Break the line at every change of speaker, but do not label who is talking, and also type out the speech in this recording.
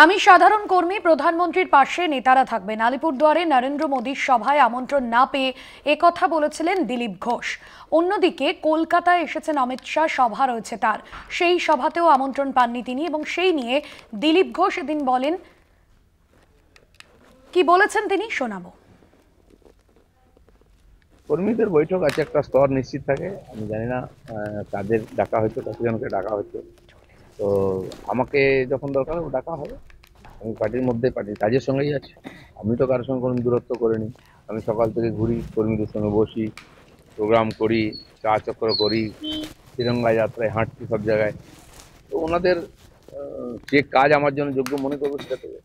আমি সাধারণ কর্মী, প্রধানমন্ত্রীর পাশে নেতারা থাকবেন। আলিপুরদুয়ারে নরেন্দ্র মোদীর সভায় আমন্ত্রণ না পেয়ে একথা বলেছিলেন দিলীপ ঘোষ। অন্যদিকে কলকাতায় এসেছেন অমিত শাহ, সভা রয়েছে তার, সেই সভাতেও আমন্ত্রণ পাননি তিনি, এবং সেই নিয়ে দিলীপ ঘোষ এদিন বলেন, কি বলেছেন তিনি শোনাবো।
কর্মীদের বৈঠক আছে, একটা স্তর নিশ্চিত থাকে। আমি জানি না কাদের ডাকা হয়তো, কতজনকে ডাকা হয়তো। তো আমাকে যখন দরকার হবে ডাকা হবে। আমি পার্টির মধ্যে পার্টির কাজের সঙ্গেই আছি। আমি তো কারোর সঙ্গে কোনো দূরত্ব করিনি। আমি সকাল থেকে ঘুরি, কর্মীদের সঙ্গে বসি, প্রোগ্রাম করি, চা চক্র করি, তিরঙ্গা যাত্রায় হাঁটছি সব জায়গায়। তো ওনাদের যে কাজ আমার জন্য যোগ্য মনে করবো সেটা করবে।